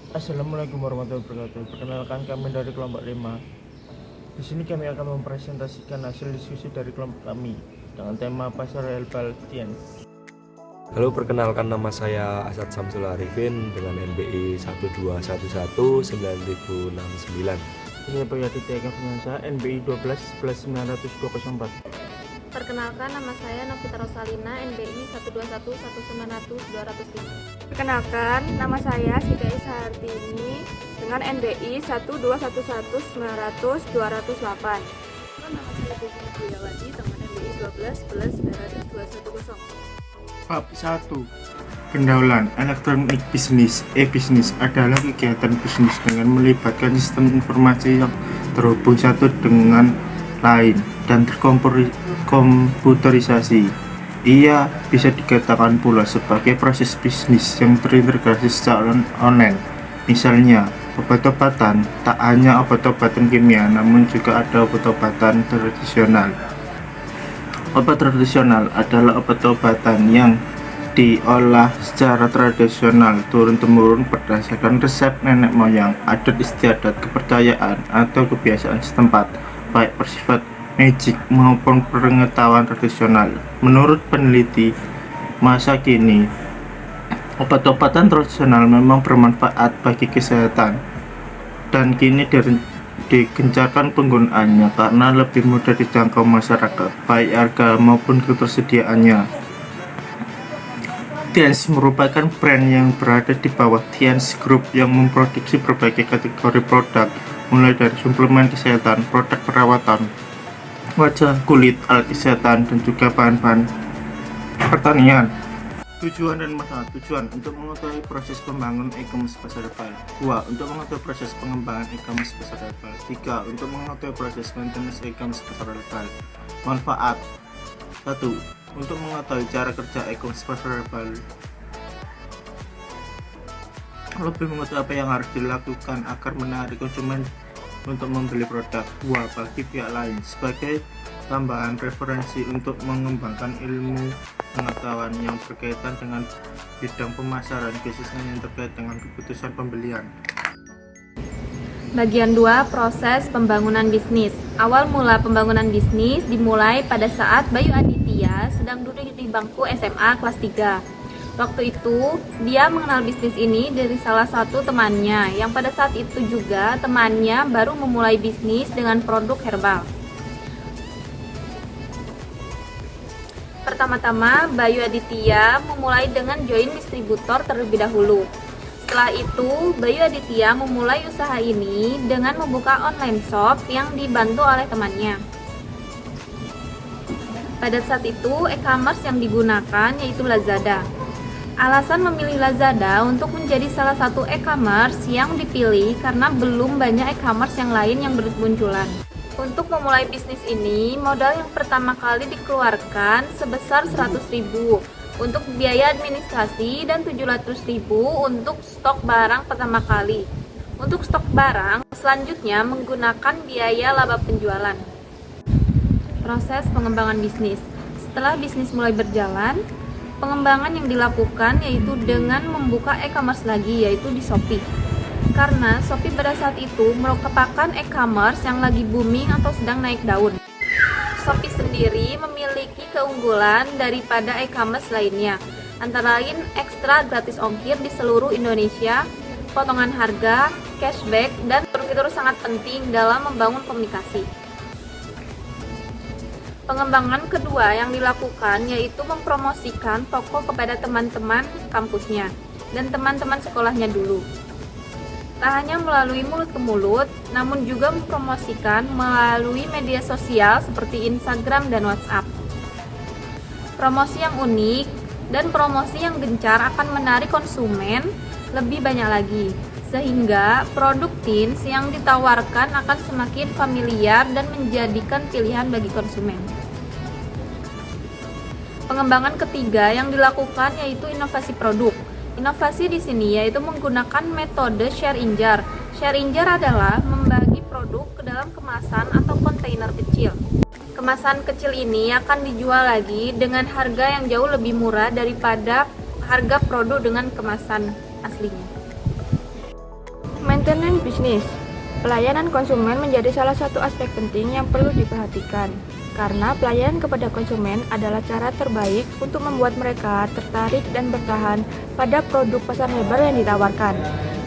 Assalamualaikum warahmatullahi wabarakatuh. Perkenalkan, kami dari kelompok 5. Di sini kami akan mempresentasikan hasil diskusi dari kelompok kami dengan tema pasar herbal science. Halo, perkenalkan nama saya Asad Samsul Arifin dengan NBI 1211969. Saya Bayu Aditya Eka Finansa, NBI 12 1190204. Perkenalkan, nama saya Novita Rosalina, NBI 1211900-205. Perkenalkan, nama saya Siti Sahartini dengan NBI 1211900-208. Nama saya Devi Duyawati dengan NBI 12 Bab 1. Pendahuluan elektronik bisnis. E-bisnis adalah kegiatan bisnis dengan melibatkan sistem informasi yang terhubung satu dengan lain dan terkomputerisasi. Ia bisa dikatakan pula sebagai proses bisnis yang terintegrasi secara online. Misalnya, obat-obatan tak hanya obat-obatan kimia, namun juga ada obat-obatan tradisional. Obat tradisional adalah obat-obatan yang diolah secara tradisional turun-temurun berdasarkan resep nenek moyang, adat istiadat, kepercayaan, atau kebiasaan setempat, baik bersifat magic maupun pengetahuan tradisional. Menurut peneliti masa kini, obat-obatan tradisional memang bermanfaat bagi kesehatan dan kini digencarkan penggunaannya karena lebih mudah dijangkau masyarakat, baik harga maupun ketersediaannya. Tiens merupakan brand yang berada di bawah Tiens Group yang memproduksi berbagai kategori produk, mulai dari suplemen kesehatan, produk perawatan wajah, kulit, alat kesehatan, dan juga bahan-bahan pertanian. Tujuan dan manfaat. Tujuan untuk mengetahui proses pembangunan e-commerce pasar herbal. 2. Untuk mengetahui proses pengembangan e-commerce pasar herbal. 3. Untuk mengetahui proses maintenance e-commerce pasar herbal. Manfaat. 1. Untuk mengetahui cara kerja e-commerce pasar herbal, lebih mengetahui apa yang harus dilakukan agar menarik konsumen untuk membeli produk. 2. Bagi pihak lain sebagai tambahan referensi untuk mengembangkan ilmu pengetahuan yang berkaitan dengan bidang pemasaran, khususnya yang terkait dengan keputusan pembelian. Bagian 2, proses pembangunan bisnis. Awal mula pembangunan bisnis dimulai pada saat Bayu Aditya sedang duduk di bangku SMA kelas 3. Waktu itu, dia mengenal bisnis ini dari salah satu temannya, yang pada saat itu juga temannya baru memulai bisnis dengan produk herbal. Pertama-tama, Bayu Aditya memulai dengan join distributor terlebih dahulu. Setelah itu, Bayu Aditya memulai usaha ini dengan membuka online shop yang dibantu oleh temannya. Pada saat itu, e-commerce yang digunakan yaitu Lazada. Alasan memilih Lazada untuk menjadi salah satu e-commerce yang dipilih karena belum banyak e-commerce yang lain yang bermunculan. Untuk memulai bisnis ini, modal yang pertama kali dikeluarkan sebesar 100.000 untuk biaya administrasi dan 700.000 untuk stok barang pertama kali. Untuk stok barang, selanjutnya menggunakan biaya laba penjualan. Proses pengembangan bisnis. Setelah bisnis mulai berjalan, pengembangan yang dilakukan yaitu dengan membuka e-commerce lagi, yaitu di Shopee. Karena Shopee pada saat itu merupakan e-commerce yang lagi booming atau sedang naik daun. Shopee sendiri memiliki keunggulan daripada e-commerce lainnya, antara lain ekstra gratis ongkir di seluruh Indonesia, potongan harga, cashback, dan fitur-fitur sangat penting dalam membangun komunikasi. Pengembangan kedua yang dilakukan yaitu mempromosikan toko kepada teman-teman kampusnya dan teman-teman sekolahnya dulu. Tak hanya melalui mulut ke mulut, namun juga mempromosikan melalui media sosial seperti Instagram dan WhatsApp. Promosi yang unik dan promosi yang gencar akan menarik konsumen lebih banyak lagi, sehingga produk teens yang ditawarkan akan semakin familiar dan menjadikan pilihan bagi konsumen. Pengembangan ketiga yang dilakukan yaitu inovasi produk. Inovasi di sini yaitu menggunakan metode share in jar. Share in jar adalah membagi produk ke dalam kemasan atau kontainer kecil. Kemasan kecil ini akan dijual lagi dengan harga yang jauh lebih murah daripada harga produk dengan kemasan aslinya. Maintenance bisnis. Pelayanan konsumen menjadi salah satu aspek penting yang perlu diperhatikan, karena pelayanan kepada konsumen adalah cara terbaik untuk membuat mereka tertarik dan bertahan pada produk pasar herbal yang ditawarkan.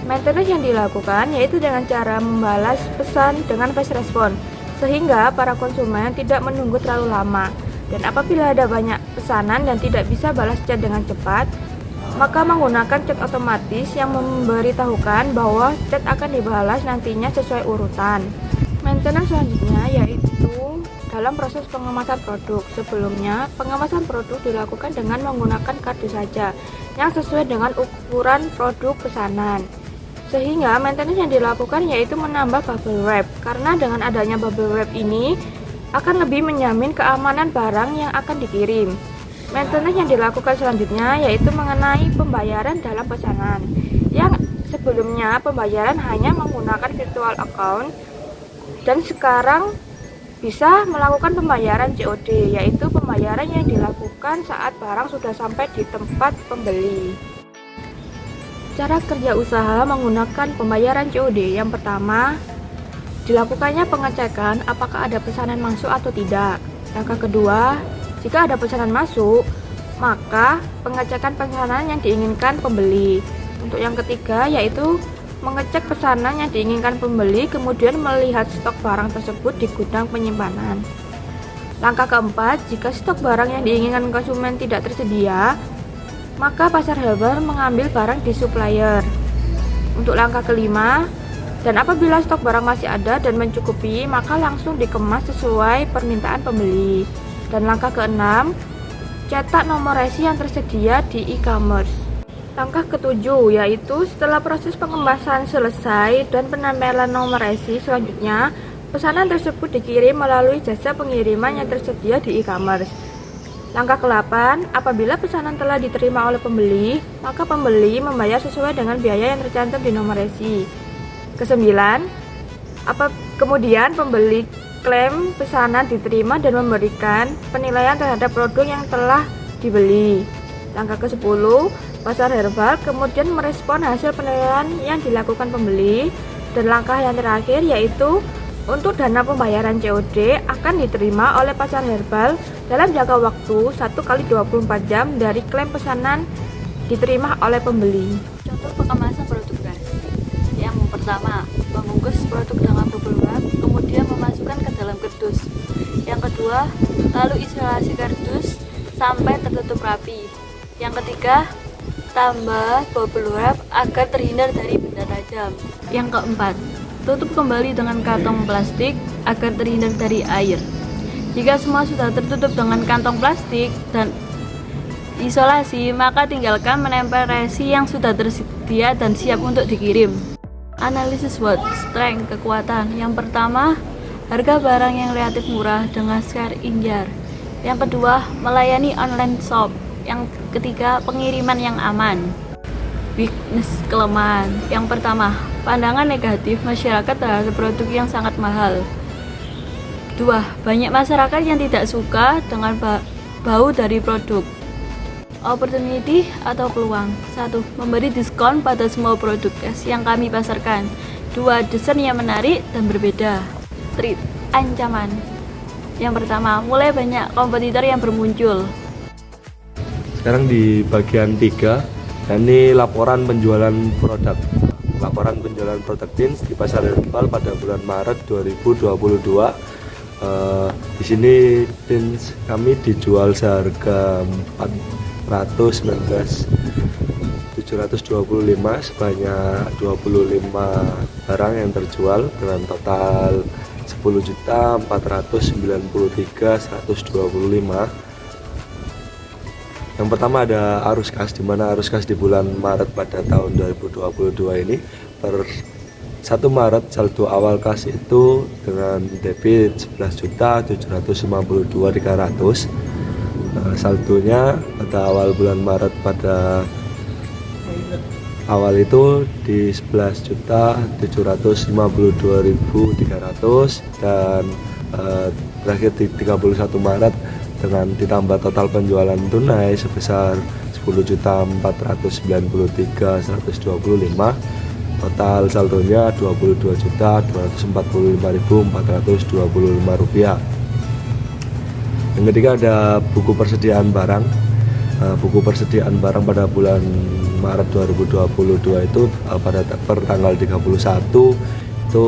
Maintenance yang dilakukan yaitu dengan cara membalas pesan dengan fast response, sehingga para konsumen tidak menunggu terlalu lama. Dan apabila ada banyak pesanan dan tidak bisa balas chat dengan cepat, maka menggunakan chat otomatis yang memberitahukan bahwa chat akan dibalas nantinya sesuai urutan. Maintenance selanjutnya yaitu dalam proses pengemasan produk. Sebelumnya, pengemasan produk dilakukan dengan menggunakan kardus saja yang sesuai dengan ukuran produk pesanan. Sehingga maintenance yang dilakukan yaitu menambah bubble wrap, karena dengan adanya bubble wrap ini akan lebih menjamin keamanan barang yang akan dikirim. Maintenance yang dilakukan selanjutnya yaitu mengenai pembayaran dalam pesanan, yang sebelumnya pembayaran hanya menggunakan virtual account dan sekarang bisa melakukan pembayaran COD, yaitu pembayaran yang dilakukan saat barang sudah sampai di tempat pembeli. Cara kerja usaha menggunakan pembayaran COD. Yang pertama, dilakukannya pengecekan apakah ada pesanan masuk atau tidak. Langkah kedua, jika ada pesanan masuk, maka pengecekan pesanan yang diinginkan pembeli. Untuk yang ketiga, yaitu mengecek pesanan yang diinginkan pembeli, kemudian melihat stok barang tersebut di gudang penyimpanan. Langkah keempat, jika stok barang yang diinginkan konsumen tidak tersedia, maka pasar herbal mengambil barang di supplier. Untuk langkah kelima, dan apabila stok barang masih ada dan mencukupi, maka langsung dikemas sesuai permintaan pembeli. Dan langkah keenam, cetak nomor resi yang tersedia di e-commerce. Langkah ketujuh yaitu setelah proses pengemasan selesai dan penempelan nomor resi, selanjutnya pesanan tersebut dikirim melalui jasa pengiriman yang tersedia di e-commerce. Langkah ke-8, apabila pesanan telah diterima oleh pembeli, maka pembeli membayar sesuai dengan biaya yang tercantum di nomor resi. Ke-9, kemudian pembeli klaim pesanan diterima dan memberikan penilaian terhadap produk yang telah dibeli. Langkah ke-10, pasar herbal kemudian merespon hasil penilaian yang dilakukan pembeli. Dan langkah yang terakhir yaitu untuk dana pembayaran COD akan diterima oleh pasar herbal dalam jangka waktu 1x24 jam dari klaim pesanan diterima oleh pembeli. Contoh pengemasan produk beras. Yang pertama, membungkus produk dengan bubble wrap, kemudian memasukkan ke dalam kardus. Yang kedua, lalu isolasi kardus sampai tertutup rapi. Yang ketiga, tambah bubble wrap agar terhindar dari benda tajam. Yang keempat, tutup kembali dengan kantong plastik agar terhindar dari air. Jika semua sudah tertutup dengan kantong plastik dan isolasi, maka tinggalkan menempel resi yang sudah tersedia dan siap untuk dikirim. Analisis SWOT, strength, kekuatan. Yang pertama, harga barang yang relatif murah dengan skor injar. Yang kedua, melayani online shop. Yang ketiga, pengiriman yang aman. Weakness, kelemahan. Yang pertama, pandangan negatif masyarakat terhadap produk yang sangat mahal. 2. Banyak masyarakat yang tidak suka dengan bau dari produk. Opportunity atau peluang. 1. Memberi diskon pada semua produk yang kami pasarkan. 2. Desain yang menarik dan berbeda. Threat, ancaman. Yang pertama, mulai banyak kompetitor yang bermuncul. Sekarang di bagian 3, ini laporan penjualan produk. Laporan penjualan produk Tins di pasar herbal pada bulan Maret 2022. Di sini Tins kami dijual seharga 419.725, sebanyak 25 barang yang terjual dengan total 10.493.125. Yang pertama ada arus kas, di mana arus kas di bulan Maret pada tahun 2022 ini per 1 Maret saldo awal kas itu dengan debit 11.752.300. Saldonya pada awal bulan Maret pada awal itu di 11.752.300 dan terakhir di 31 Maret dengan ditambah total penjualan tunai sebesar 10.493.125. Total saldonya Rp22.245.425. Yang ketiga ada buku persediaan barang. Buku persediaan barang pada bulan Maret 2022 itu pada tanggal 31 itu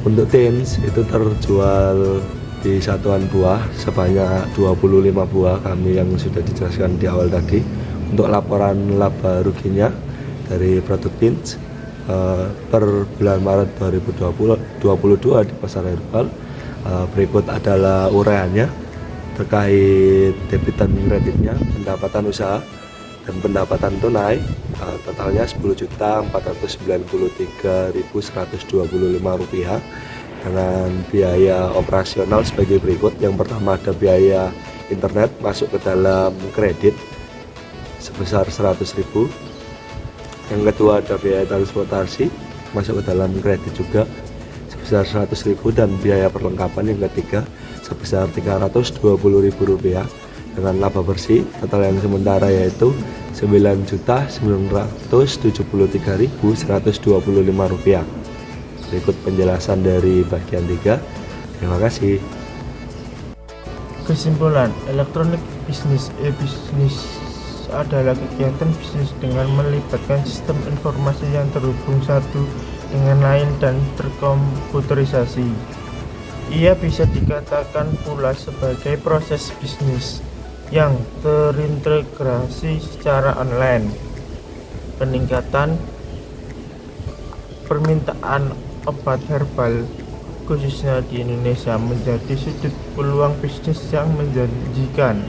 untuk teens itu terjual di satuan buah sebanyak 25 buah, kami yang sudah dijelaskan di awal tadi. Untuk laporan laba ruginya dari produk teens per bulan Maret 2022 di pasar herbal, berikut adalah uraiannya terkait debit dan kreditnya, pendapatan usaha dan pendapatan tunai, totalnya Rp10.493.125 dengan biaya operasional sebagai berikut. Yang pertama ada biaya internet masuk ke dalam kredit sebesar Rp100.000. Yang kedua ada biaya transportasi masuk ke dalam kredit juga sebesar Rp100.000, dan biaya perlengkapan yang ketiga sebesar Rp320.000 dengan laba bersih total yang sementara yaitu Rp9.773.125. Berikut penjelasan dari bagian 3. Terima kasih. Kesimpulan, elektronik bisnis e-bisnis adalah kegiatan bisnis dengan melibatkan sistem informasi yang terhubung satu dengan lain dan terkomputerisasi. Ia bisa dikatakan pula sebagai proses bisnis yang terintegrasi secara online. Peningkatan permintaan obat herbal khususnya di Indonesia menjadi sudut peluang bisnis yang menjanjikan,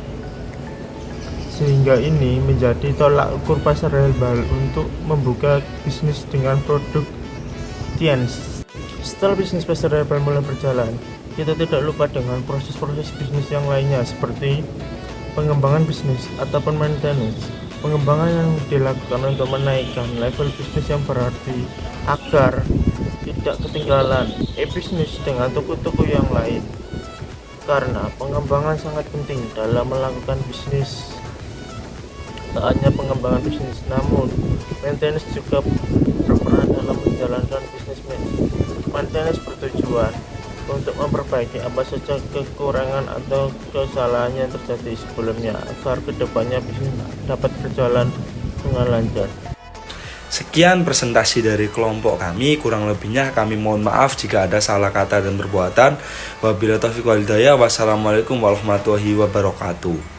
sehingga ini menjadi tolak ukur pasar herbal untuk membuka bisnis dengan produk teens. Setelah bisnis pasar herbal mulai berjalan, kita tidak lupa dengan proses-proses bisnis yang lainnya seperti pengembangan bisnis ataupun maintenance. Pengembangan yang dilakukan untuk menaikkan level bisnis yang berarti agar tidak ketinggalan e-bisnis dengan toko-toko yang lain. Karena pengembangan sangat penting dalam melakukan bisnis. Tak hanya pengembangan bisnis, namun maintenance juga berperan dalam menjalankan bisnis. Maintenance bertujuan untuk memperbaiki apa saja kekurangan atau kesalahan yang terjadi sebelumnya agar kedepannya bisnis dapat berjalan dengan lancar. Sekian presentasi dari kelompok kami, kurang lebihnya kami mohon maaf jika ada salah kata dan perbuatan. Wabillahi taufiq wal hidayah. Wassalamualaikum warahmatullahi wabarakatuh.